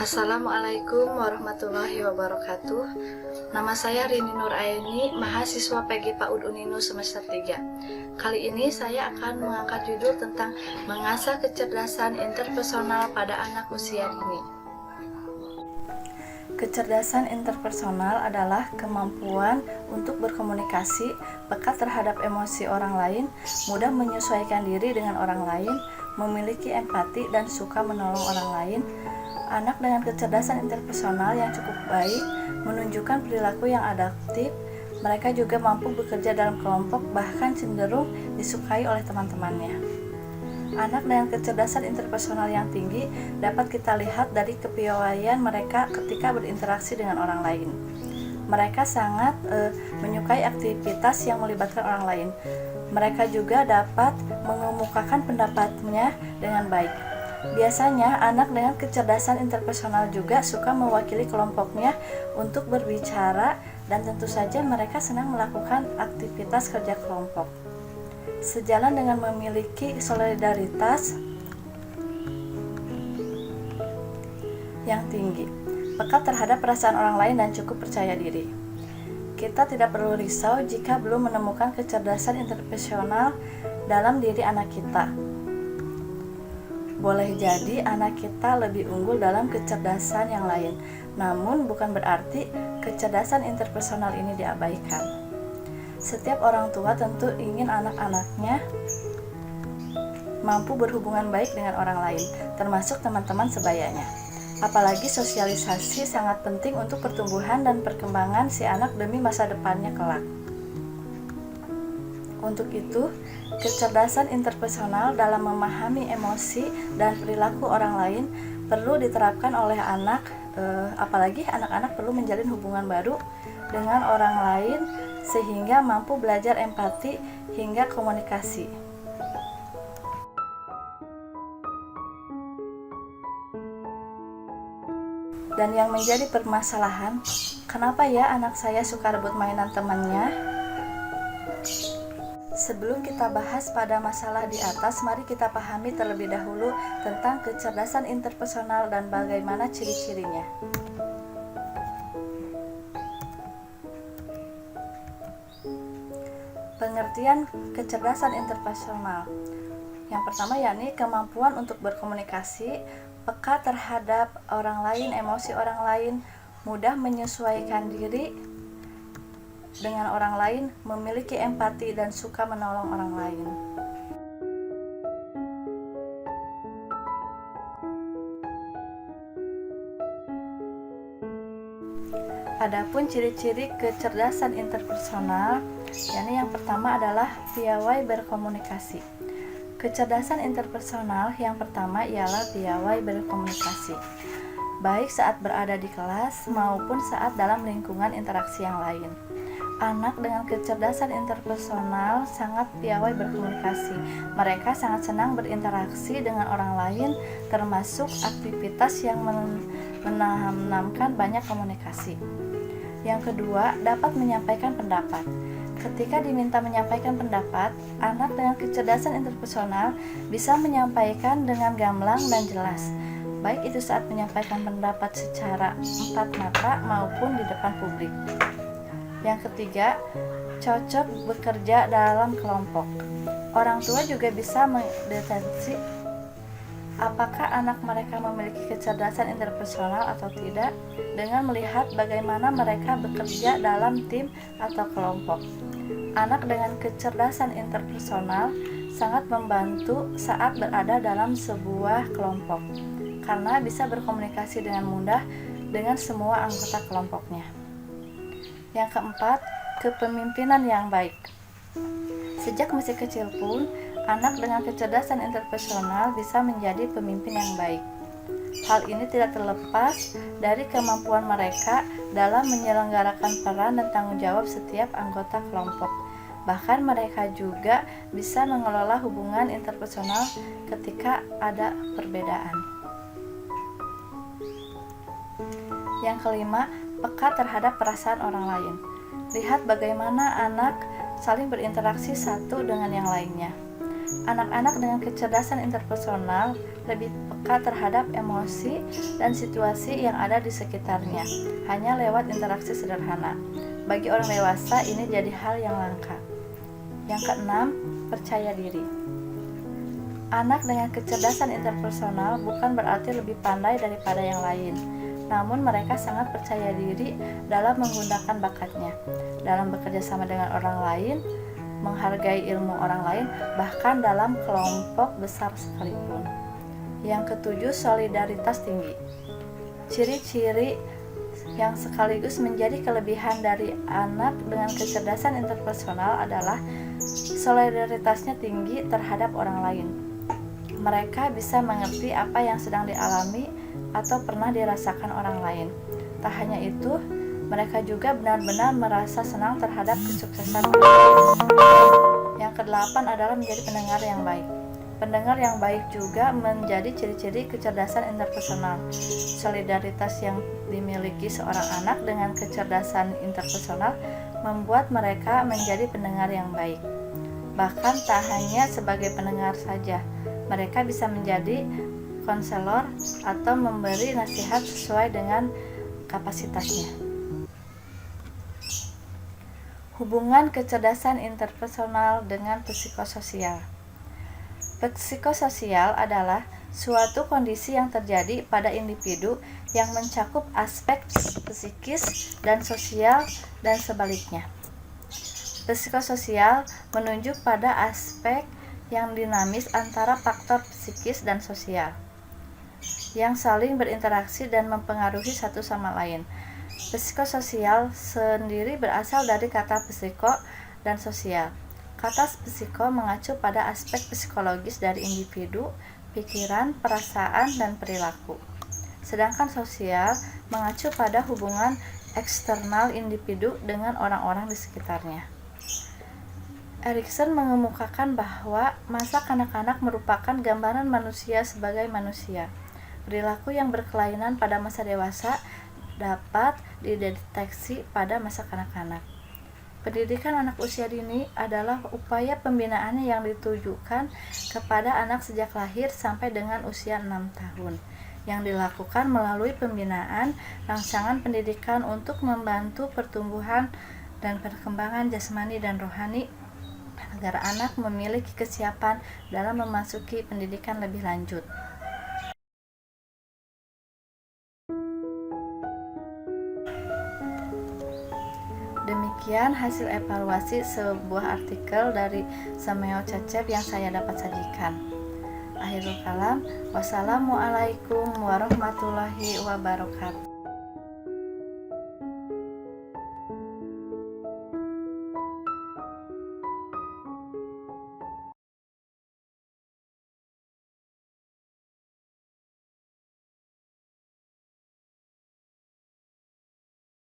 Assalamualaikum warahmatullahi wabarakatuh. Nama saya Rini Nur Aini, mahasiswa PG PAUD Uninu semester 3. Kali ini saya akan mengangkat judul tentang mengasah kecerdasan interpersonal pada anak usia dini. Kecerdasan interpersonal adalah kemampuan untuk berkomunikasi, peka terhadap emosi orang lain, mudah menyesuaikan diri dengan orang lain, memiliki empati dan suka menolong orang lain. Anak dengan kecerdasan interpersonal yang cukup baik menunjukkan perilaku yang adaptif. Mereka juga mampu bekerja dalam kelompok, bahkan cenderung disukai oleh teman-temannya. Anak dengan kecerdasan interpersonal yang tinggi dapat kita lihat dari kepiawaian mereka ketika berinteraksi dengan orang lain. Mereka sangat menyukai aktivitas yang melibatkan orang lain. Mereka juga dapat mengemukakan pendapatnya dengan baik. Biasanya, anak dengan kecerdasan interpersonal juga suka mewakili kelompoknya untuk berbicara, dan tentu saja mereka senang melakukan aktivitas kerja kelompok. Sejalan dengan memiliki solidaritas yang tinggi, peka terhadap perasaan orang lain, dan cukup percaya diri. Kita tidak perlu risau jika belum menemukan kecerdasan interpersonal dalam diri anak kita. Boleh jadi anak kita lebih unggul dalam kecerdasan yang lain, namun bukan berarti kecerdasan interpersonal ini diabaikan. Setiap orang tua tentu ingin anak-anaknya mampu berhubungan baik dengan orang lain, termasuk teman-teman sebayanya. Apalagi sosialisasi sangat penting untuk pertumbuhan dan perkembangan si anak demi masa depannya kelak. Untuk itu, kecerdasan interpersonal dalam memahami emosi dan perilaku orang lain perlu diterapkan oleh anak, apalagi anak-anak perlu menjalin hubungan baru dengan orang lain sehingga mampu belajar empati hingga komunikasi. Dan yang menjadi permasalahan, kenapa ya anak saya suka rebut mainan temannya? Sebelum kita bahas pada masalah di atas, mari kita pahami terlebih dahulu tentang kecerdasan interpersonal dan bagaimana ciri-cirinya. Pengertian kecerdasan interpersonal. Yang pertama yakni kemampuan untuk berkomunikasi, peka terhadap orang lain, emosi orang lain, mudah menyesuaikan diri dengan orang lain, memiliki empati dan suka menolong orang lain. Adapun ciri-ciri kecerdasan interpersonal, yakni yang pertama adalah piawai berkomunikasi. Kecerdasan interpersonal yang pertama ialah piawai berkomunikasi, baik saat berada di kelas maupun saat dalam lingkungan interaksi yang lain. Anak dengan kecerdasan interpersonal sangat piawai berkomunikasi. Mereka sangat senang berinteraksi dengan orang lain, termasuk aktivitas yang menanamkan banyak komunikasi. Yang kedua, dapat menyampaikan pendapat. Ketika diminta menyampaikan pendapat, anak dengan kecerdasan interpersonal bisa menyampaikan dengan gamblang dan jelas, baik itu saat menyampaikan pendapat secara empat mata maupun di depan publik. Yang ketiga, cocok bekerja dalam kelompok. Orang tua juga bisa mendeteksi apakah anak mereka memiliki kecerdasan interpersonal atau tidak dengan melihat bagaimana mereka bekerja dalam tim atau kelompok. Anak dengan kecerdasan interpersonal sangat membantu saat berada dalam sebuah kelompok, karena bisa berkomunikasi dengan mudah dengan semua anggota kelompoknya. Yang keempat, kepemimpinan yang baik. Sejak masih kecil pun, anak dengan kecerdasan interpersonal bisa menjadi pemimpin yang baik. Hal ini tidak terlepas dari kemampuan mereka dalam menyelenggarakan peran dan tanggung jawab setiap anggota kelompok. Bahkan mereka juga bisa mengelola hubungan interpersonal ketika ada perbedaan. Yang kelima, peka terhadap perasaan orang lain. Lihat bagaimana anak saling berinteraksi satu dengan yang lainnya. Anak-anak dengan kecerdasan interpersonal lebih peka peka terhadap emosi dan situasi yang ada di sekitarnya, hanya lewat interaksi sederhana. Bagi orang dewasa, ini jadi hal yang langka. Yang keenam, percaya diri. Anak dengan kecerdasan interpersonal bukan berarti lebih pandai daripada yang lain, namun mereka sangat percaya diri dalam menggunakan bakatnya, dalam bekerja sama dengan orang lain, menghargai ilmu orang lain, bahkan dalam kelompok besar sekalipun. Yang ketujuh, solidaritas tinggi. Ciri-ciri yang sekaligus menjadi kelebihan dari anak dengan kecerdasan interpersonal adalah solidaritasnya tinggi terhadap orang lain. Mereka bisa mengerti apa yang sedang dialami atau pernah dirasakan orang lain. Tak hanya itu, mereka juga benar-benar merasa senang terhadap kesuksesan orang lain. Yang kedelapan adalah menjadi pendengar yang baik. Pendengar yang baik juga menjadi ciri-ciri kecerdasan interpersonal. Solidaritas yang dimiliki seorang anak dengan kecerdasan interpersonal membuat mereka menjadi pendengar yang baik. Bahkan tak hanya sebagai pendengar saja, mereka bisa menjadi konselor atau memberi nasihat sesuai dengan kapasitasnya. Hubungan kecerdasan interpersonal dengan psikososial. Psikososial adalah suatu kondisi yang terjadi pada individu yang mencakup aspek psikis dan sosial dan sebaliknya. Psikososial menunjuk pada aspek yang dinamis antara faktor psikis dan sosial yang saling berinteraksi dan mempengaruhi satu sama lain. Psikososial sendiri berasal dari kata psiko dan sosial. Kata psiko mengacu pada aspek psikologis dari individu, pikiran, perasaan, dan perilaku. Sedangkan sosial mengacu pada hubungan eksternal individu dengan orang-orang di sekitarnya. Erikson mengemukakan bahwa masa kanak-kanak merupakan gambaran manusia sebagai manusia. Perilaku yang berkelainan pada masa dewasa dapat dideteksi pada masa kanak-kanak. Pendidikan anak usia dini adalah upaya pembinaan yang ditujukan kepada anak sejak lahir sampai dengan usia 6 tahun, yang dilakukan melalui pembinaan rangsangan pendidikan untuk membantu pertumbuhan dan perkembangan jasmani dan rohani agar anak memiliki kesiapan dalam memasuki pendidikan lebih lanjut. Demikian hasil evaluasi sebuah artikel dari Sameo Cecep yang saya dapat sajikan. Akhirul kalam, wassalamualaikum warahmatullahi wabarakatuh.